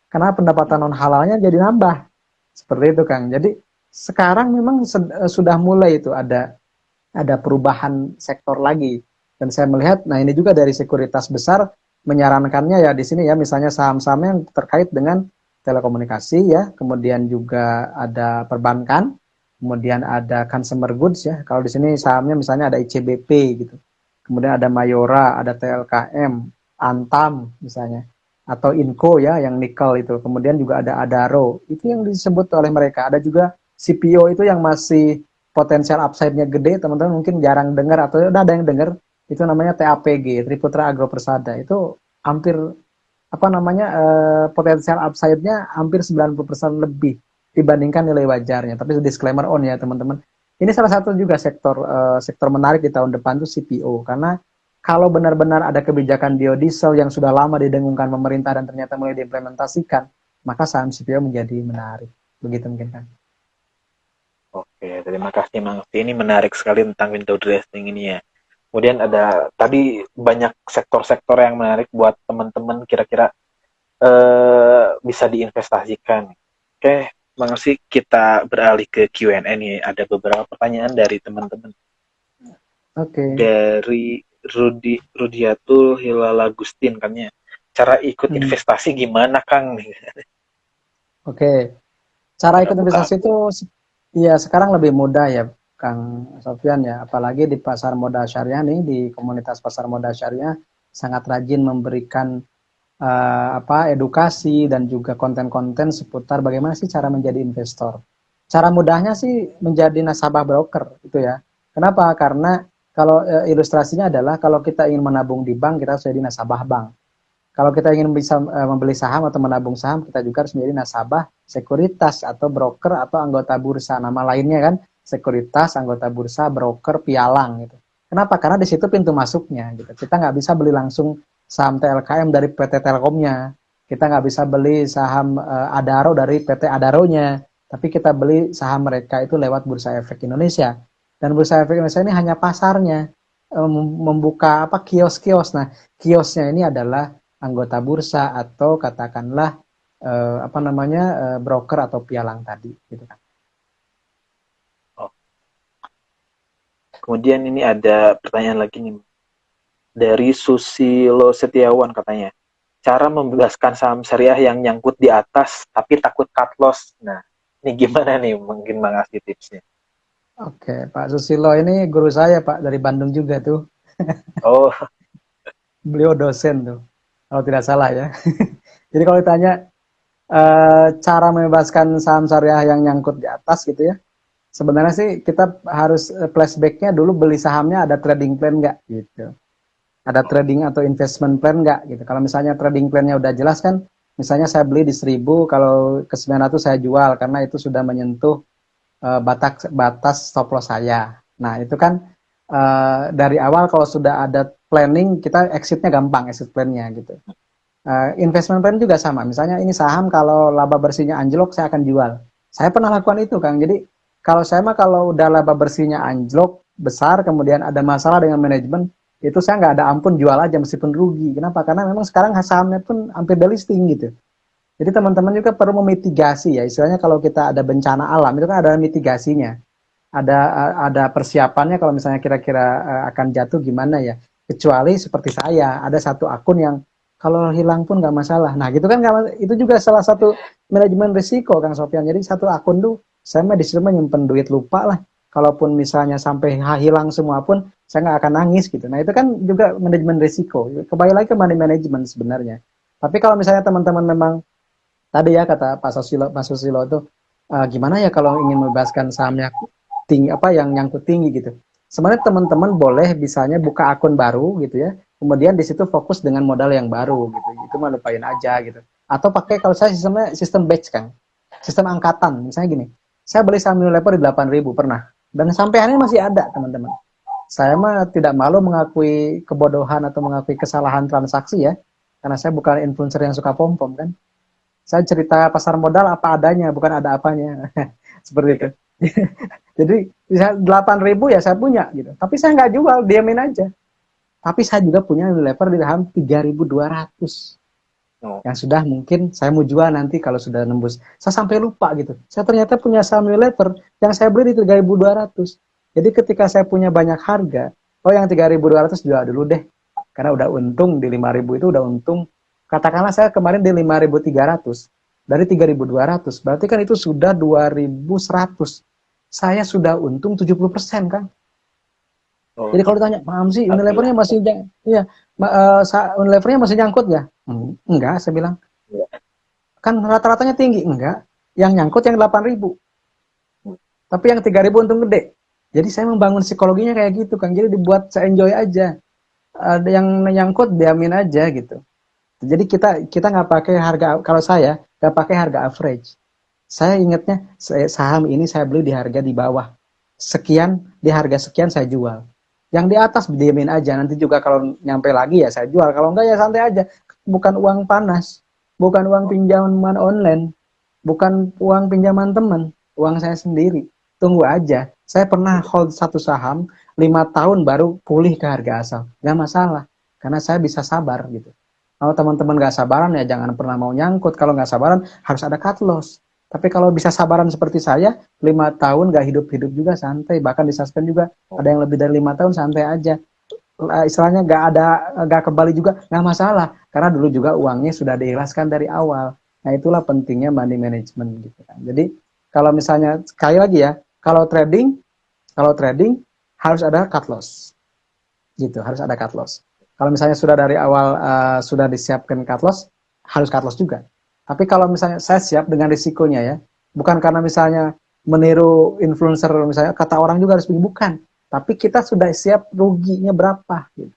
karena pendapatan non halalnya jadi nambah. Seperti itu Kang. Jadi sekarang memang sudah mulai itu ada perubahan sektor lagi. Dan saya melihat, nah ini juga dari sekuritas besar menyarankannya ya di sini ya, misalnya saham-saham yang terkait dengan telekomunikasi ya, kemudian juga ada perbankan, kemudian ada consumer goods ya. Kalau di sini sahamnya misalnya ada ICBP gitu. Kemudian ada Mayora, ada TLKM, Antam misalnya, atau Inco ya yang nikel itu. Kemudian juga ada Adaro. Itu yang disebut oleh mereka. Ada juga CPO itu yang masih potensial upside-nya gede, teman-teman mungkin jarang dengar atau udah ada yang dengar, itu namanya TAPG, Triputra Agro Persada. Itu hampir apa namanya potensial upside-nya hampir 90% lebih dibandingkan nilai wajarnya. Tapi disclaimer on ya teman-teman. Ini salah satu juga sektor menarik di tahun depan tuh CPO, karena kalau benar-benar ada kebijakan biodiesel yang sudah lama didengungkan pemerintah dan ternyata mulai diimplementasikan, maka saham CPO menjadi menarik. Begitu mungkin kan. Oke, terima kasih Mang. Ini menarik sekali tentang window dressing ini ya. Kemudian ada tadi banyak sektor-sektor yang menarik buat teman-teman kira-kira bisa diinvestasikan. Oke, Mang sih kita beralih ke Q&A nih. Ada beberapa pertanyaan dari teman-teman. Oke. Dari Rudiatul Hilal Agustin kan ya. Cara ikut Hmm. investasi gimana Kang? Oke. Cara Cara ikut buka investasi itu ya sekarang lebih mudah ya Kang Sofyan ya, apalagi di pasar modal syariah nih, di komunitas pasar modal syariah sangat rajin memberikan edukasi dan juga konten-konten seputar bagaimana sih cara menjadi investor. Cara mudahnya sih menjadi nasabah broker itu ya. Kenapa? Karena kalau ilustrasinya adalah kalau kita ingin menabung di bank, kita harus jadi nasabah bank. Kalau kita ingin bisa membeli saham atau menabung saham, kita juga harus menjadi nasabah sekuritas atau broker atau anggota bursa. Nama lainnya kan sekuritas, anggota bursa, broker, pialang gitu. Kenapa? Karena di situ pintu masuknya gitu. Kita nggak bisa beli langsung saham TLKM dari PT Telkomnya. Kita nggak bisa beli saham Adaro dari PT Adaronya. Tapi kita beli saham mereka itu lewat Bursa Efek Indonesia. Dan Bursa Efek Indonesia ini hanya pasarnya membuka apa kios-kios. Nah, kiosnya ini adalah anggota bursa atau katakanlah apa namanya broker atau pialang tadi gitu kan. oh. Kemudian ini ada pertanyaan lagi nih dari Susilo Setiawan katanya. Cara membebaskan saham syariah yang nyangkut di atas tapi takut cut loss. Nah, ini gimana nih? Mungkin mengasih tipsnya. Oke, Pak Susilo ini guru saya Pak dari Bandung juga tuh. Oh, Beliau dosen tuh kalau tidak salah ya. Jadi kalau ditanya cara membebaskan saham syariah yang nyangkut di atas gitu ya. Sebenarnya sih kita harus flashbacknya dulu beli sahamnya ada trading plan nggak gitu. Ada trading atau investment plan nggak gitu. Kalau misalnya trading plannya udah jelas kan, misalnya saya beli di 1000, kalau ke 900 saya jual karena itu sudah menyentuh batas batas stop loss saya. Nah itu kan dari awal kalau sudah ada planning kita exitnya gampang, exit plannya gitu. Investment plan juga sama. Misalnya ini saham kalau laba bersihnya anjlok saya akan jual. Saya pernah lakukan itu Kang. Jadi kalau saya mah kalau udah laba bersihnya anjlok besar kemudian ada masalah dengan manajemen itu saya nggak ada ampun jual aja meskipun rugi. Kenapa? Karena memang sekarang sahamnya pun hampir delisting gitu. Jadi teman-teman juga perlu memitigasi ya. Istilahnya kalau kita ada bencana alam itu kan ada mitigasinya. Ada persiapannya kalau misalnya kira-kira akan jatuh gimana ya. Kecuali seperti saya, ada satu akun yang kalau hilang pun nggak masalah. Nah gitu kan itu juga salah satu manajemen risiko Kang Sofian. Jadi satu akun tuh saya mah disitu nyimpen duit lupa lah. Kalaupun misalnya sampai hilang semua pun saya nggak akan nangis gitu. Nah itu kan juga manajemen risiko. Kembali lagi ke money management sebenarnya. Tapi kalau misalnya teman-teman memang tadi ya kata Pak Susilo itu gimana ya kalau ingin membebaskan sahamnya tinggi apa yang nyangkut tinggi gitu. Sebenarnya teman-teman boleh misalnya buka akun baru gitu ya. Kemudian di situ fokus dengan modal yang baru gitu. Itu mah lupain aja gitu. Atau pakai kalau saya sistemnya sistem batch kan. Sistem angkatan. Misalnya gini. Saya beli saham Unilever di 8.000 pernah. Dan sampai hari ini masih ada teman-teman. Saya mah tidak malu mengakui kebodohan atau mengakui kesalahan transaksi ya. Karena saya bukan influencer yang suka pom-pom kan. Saya cerita pasar modal apa adanya, bukan ada apanya. Seperti itu. Jadi bisa 8.000 ya saya punya gitu. Tapi saya nggak jual, diamin aja. Tapi saya juga punya lever di saham 3.200. Oh, Yang sudah mungkin saya mau jual nanti kalau sudah nembus. Saya sampai lupa gitu. Saya ternyata punya saham Unilever yang saya beli di 3.200. Jadi ketika saya punya banyak harga, oh yang 3.200 jual dulu deh. Karena udah untung di 5.000 itu udah untung. Katakanlah saya kemarin di 5.300 dari 3.200. Berarti kan itu sudah 2.100. Saya sudah untung 70% kan. oh, Jadi kalau ditanya, paham sih alhamdulillah. Unilevernya masih iya, Unilevernya masih nyangkut ya? Enggak, saya bilang. Ya. Kan rata-ratanya tinggi, enggak. Yang nyangkut yang 8.000, tapi yang 3.000 untung gede. Jadi saya membangun psikologinya kayak gitu kan. Jadi dibuat saya enjoy aja. Ada yang nyangkut diamin aja gitu. Jadi kita kita nggak pakai harga, kalau saya nggak pakai harga average. Saya ingatnya saham ini saya beli di harga di bawah sekian, di harga sekian saya jual. Yang di atas diamin aja, nanti juga kalau nyampe lagi ya saya jual, kalau enggak ya santai aja. Bukan uang panas, bukan uang pinjaman online, bukan uang pinjaman teman, uang saya sendiri. Tunggu aja. Saya pernah hold satu saham 5 tahun baru pulih ke harga asal, nggak masalah, karena saya bisa sabar gitu. Kalau teman-teman nggak sabaran ya jangan pernah mau nyangkut. Kalau nggak sabaran harus ada cut loss. Tapi kalau bisa sabaran seperti saya, 5 tahun nggak hidup-hidup juga santai. Bahkan di suspend juga ada yang lebih dari 5 tahun santai aja. Istilahnya nggak kembali juga nggak masalah. Karena dulu juga uangnya sudah diikhlaskan dari awal. Nah itulah pentingnya money management gitu kan. Jadi kalau misalnya sekali lagi ya, kalau trading harus ada cut loss gitu, harus ada cut loss. Kalau misalnya sudah dari awal sudah disiapkan cut loss, harus cut loss juga. Tapi kalau misalnya saya siap dengan risikonya ya, bukan karena misalnya meniru influencer misalnya kata orang juga harus begini, bukan. Tapi kita sudah siap ruginya berapa gitu.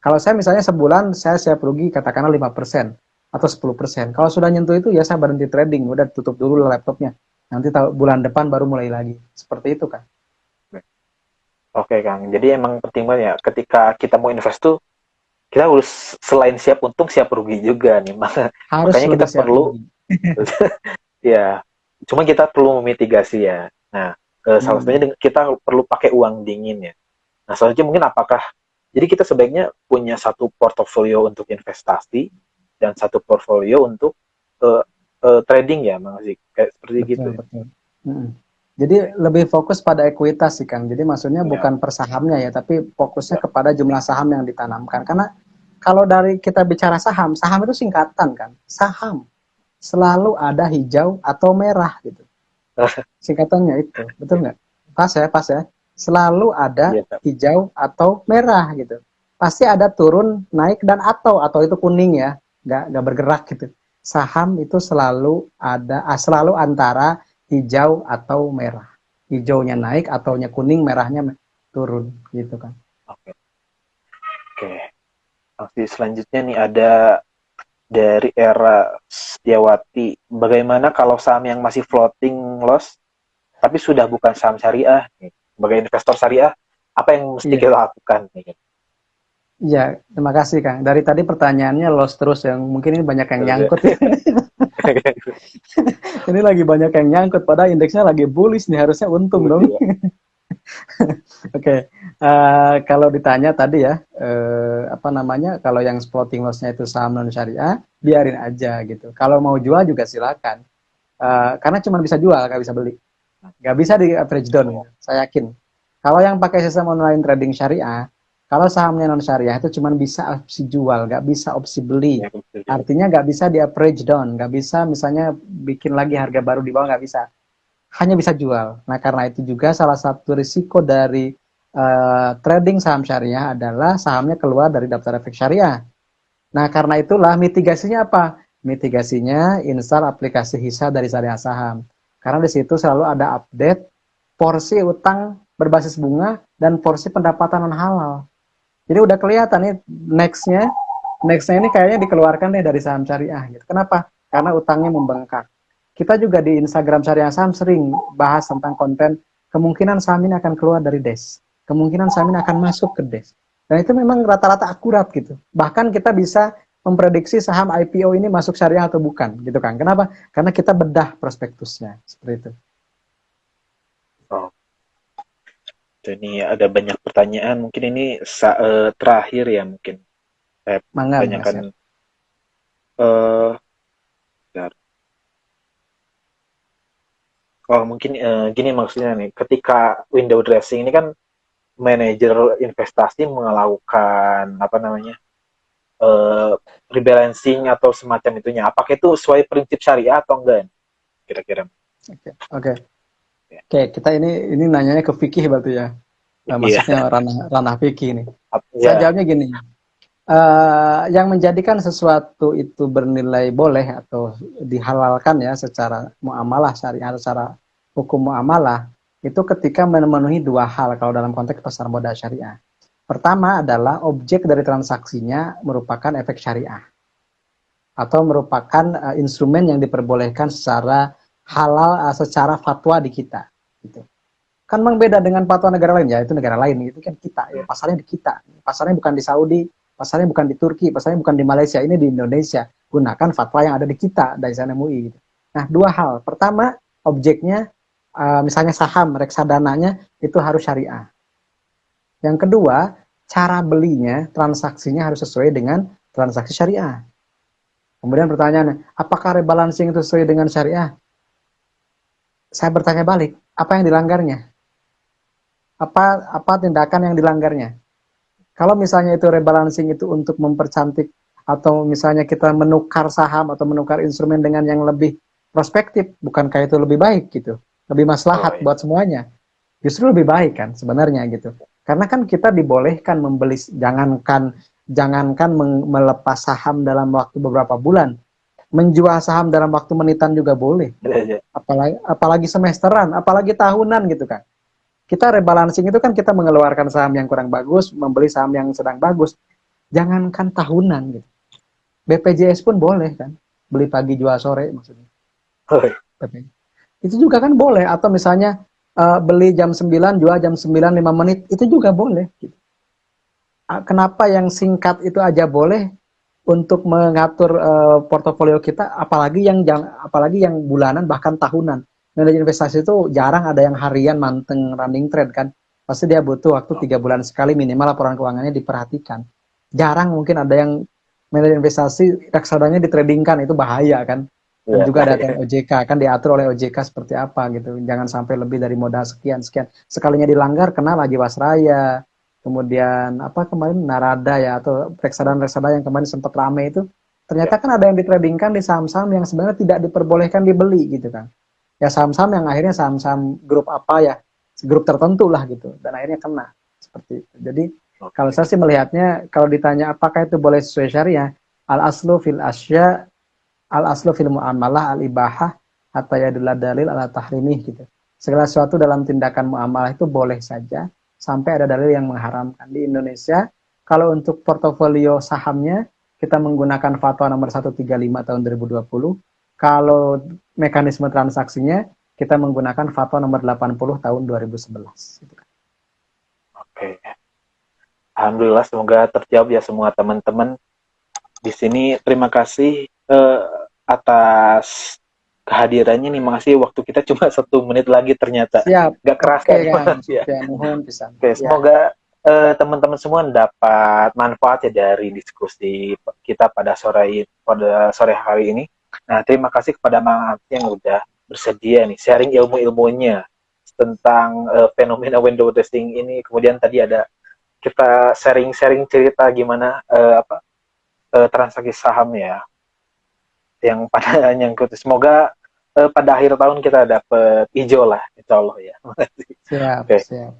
Kalau saya misalnya sebulan saya siap rugi katakanlah 5% atau 10%. Kalau sudah nyentuh itu ya saya berhenti trading, udah tutup dulu laptopnya. Nanti bulan depan baru mulai lagi. Seperti itu kan. Oke, Kang. Jadi emang penting banget ya, ketika kita mau invest tuh, kita harus selain siap untung, siap rugi juga nih. Harus Makanya kita lebih siap perlu, rugi. ya, cuma kita perlu memitigasi ya. Nah, salah Hmm. satunya kita perlu pakai uang dingin ya. Nah, selanjutnya mungkin apakah, jadi kita sebaiknya punya satu portofolio untuk investasi dan satu portfolio untuk uh, trading ya, Mang Zik. Kayak seperti gitu Betul, ya. betul. Mm. Jadi lebih fokus pada ekuitas sih Kang. Jadi maksudnya Ya, bukan per sahamnya ya, tapi fokusnya ya, kepada jumlah saham yang ditanamkan. Karena kalau dari kita bicara saham, saham itu singkatan kan. Saham selalu ada hijau atau merah gitu. Singkatannya itu, betul ya, nggak? Pas ya, pas ya. Selalu ada ya, hijau atau merah gitu. Pasti ada turun, naik dan atau itu kuning ya, nggak bergerak gitu. Saham itu selalu ada, selalu antara hijau atau merah. Hijaunya naik, ataunya kuning, merahnya turun gitu kan. oke, oke. Nanti selanjutnya nih ada dari era Setiawati. Bagaimana kalau saham yang masih floating loss, tapi sudah bukan saham syariah nih? Sebagai investor syariah, apa yang mesti Iya, kita lakukan nih? iya. Terima kasih Kang. Dari tadi pertanyaannya los terus yang mungkin ini banyak yang Terus ya. nyangkut ya. Ini lagi banyak yang nyangkut. Padahal indeksnya lagi bullish nih, harusnya untung dong. Ya. Oke, kalau ditanya tadi ya, apa namanya, kalau yang floating loss-nya itu saham non syariah, biarin aja gitu. Kalau mau jual juga silakan, karena cuma bisa jual, nggak bisa beli, nggak bisa di average down Oh, gitu. Saya yakin. Kalau yang pakai sistem online trading syariah, kalau sahamnya non syariah itu cuma bisa opsi jual, nggak bisa opsi beli. ya, betul. Artinya nggak bisa di average down, nggak bisa misalnya bikin lagi harga baru di bawah, nggak bisa, hanya bisa jual. Nah, karena itu juga salah satu risiko dari trading saham syariah adalah sahamnya keluar dari daftar efek syariah. Nah, karena itulah mitigasinya apa? Mitigasinya install aplikasi Hisa dari Syariah Saham. Karena di situ selalu ada update porsi utang berbasis bunga dan porsi pendapatan non halal. Jadi udah kelihatan nih nextnya ini kayaknya dikeluarkan deh dari saham syariah gitu. Kenapa? Karena utangnya membengkak. Kita juga di Instagram Syariah Saham sering bahas tentang konten kemungkinan saham ini akan keluar dari DES. Kemungkinan saham ini akan masuk ke DES. Dan itu memang rata-rata akurat gitu. Bahkan kita bisa memprediksi saham IPO ini masuk syariah atau bukan gitu kan. Kenapa? Karena kita bedah prospektusnya seperti itu. Oh, ini ada banyak pertanyaan. Mungkin ini terakhir ya mungkin. Saya Mangga, mangga tanyakan siap. eh bentar. Oh mungkin gini maksudnya nih, ketika window dressing ini kan manajer investasi melakukan apa namanya eh rebalancing atau semacam itunya. Apakah itu sesuai prinsip syariah atau enggak? Kira-kira. Oke, oke, oke. Kita ini nanyanya ke fikih berarti ya. Iya, Masuknya ranah ranah fikih ini. Saya ya, jawabnya gini. Yang menjadikan sesuatu itu bernilai boleh atau dihalalkan ya secara muamalah syariah, secara hukum muamalah itu ketika memenuhi dua hal kalau dalam konteks pasar modal syariah. Pertama adalah objek dari transaksinya merupakan efek syariah atau merupakan instrumen yang diperbolehkan secara halal, secara fatwa di kita. Gitu. Kan memang beda dengan fatwa negara lain ya, itu negara lain, itu kan kita, ya, pasarnya di kita, pasarnya bukan di Saudi, pasarnya bukan di Turki, pasarnya bukan di Malaysia, ini di Indonesia, gunakan fatwa yang ada di kita dari sana MUI. Gitu. Nah, dua hal, pertama objeknya, misalnya saham, reksadananya itu harus syariah. Yang kedua, cara belinya, transaksinya harus sesuai dengan transaksi syariah. Kemudian pertanyaannya, apakah rebalancing itu sesuai dengan syariah? Saya bertanya balik, apa yang dilanggarnya? Apa tindakan yang dilanggarnya? Kalau misalnya itu rebalancing itu untuk mempercantik atau misalnya kita menukar saham atau menukar instrumen dengan yang lebih prospektif, bukankah itu lebih baik gitu? Lebih oh, maslahat iya. buat semuanya. Justru lebih baik kan sebenarnya gitu. Karena kan kita dibolehkan membeli jangankan melepas saham dalam waktu beberapa bulan, menjual saham dalam waktu menitan juga boleh. Apalagi semesteran, apalagi tahunan gitu kan. Kita rebalancing itu kan kita mengeluarkan saham yang kurang bagus, membeli saham yang sedang bagus. Jangankan tahunan gitu. BPJS pun boleh kan. Beli pagi jual sore maksudnya. Oh, iya. Itu juga kan boleh. Atau misalnya beli jam 9, jual jam 9 5 menit. Itu juga boleh. Gitu. Kenapa yang singkat itu aja boleh untuk mengatur portofolio kita, apalagi yang bulanan bahkan tahunan. Manajer investasi itu jarang ada yang harian manteng running trade kan. Pasti dia butuh waktu 3 bulan sekali minimal laporan keuangannya diperhatikan. Jarang mungkin ada yang manajer investasi reksadanya ditradingkan, itu bahaya kan. Dan Iya, juga ada iya. OJK kan diatur oleh OJK seperti apa gitu. Jangan sampai lebih dari modal sekian sekian. Sekalinya dilanggar kena lagi Wasraya. Kemudian apa kemarin Narada ya atau reksadana-reksadana yang kemarin sempat rame itu Ya. ternyata kan ada yang ditradingkan di saham-saham yang sebenarnya tidak diperbolehkan dibeli gitu kan. Ya saham-saham yang akhirnya saham-saham grup apa ya, grup tertentu lah gitu dan akhirnya kena seperti itu. Jadi kalau Oke. saya sih melihatnya kalau ditanya apakah itu boleh sesuai syariah, al aslu fil asya, al aslu fil muamalah al ibahah hatta yadullah dalil ala tahrimih gitu. Segala sesuatu dalam tindakan muamalah itu boleh saja sampai ada dalil yang mengharamkan. Di Indonesia, kalau untuk portofolio sahamnya, kita menggunakan fatwa nomor 135 tahun 2020. Kalau mekanisme transaksinya, kita menggunakan fatwa nomor 80 tahun 2011. Oke. Alhamdulillah semoga terjawab ya semua teman-teman di sini. Terima kasih atas kehadirannya nih. Makasih waktu kita cuma 1 menit lagi ternyata. Siap. Gak kerasa Oke, nih Kang. Mas ya. Ya, nuhun pisan. Oke, Ya. semoga teman-teman semua dapat manfaat ya dari diskusi kita pada sore hari ini. Nah, terima kasih kepada Mang Abdi yang udah bersedia nih sharing ilmu-ilmunya tentang fenomena window dressing ini. Kemudian tadi ada kita sharing-sharing cerita gimana transaksi saham ya yang pada nyangkut. Semoga pada akhir tahun kita dapat hijau lah, insya Allah ya. Siap, Oke, siap.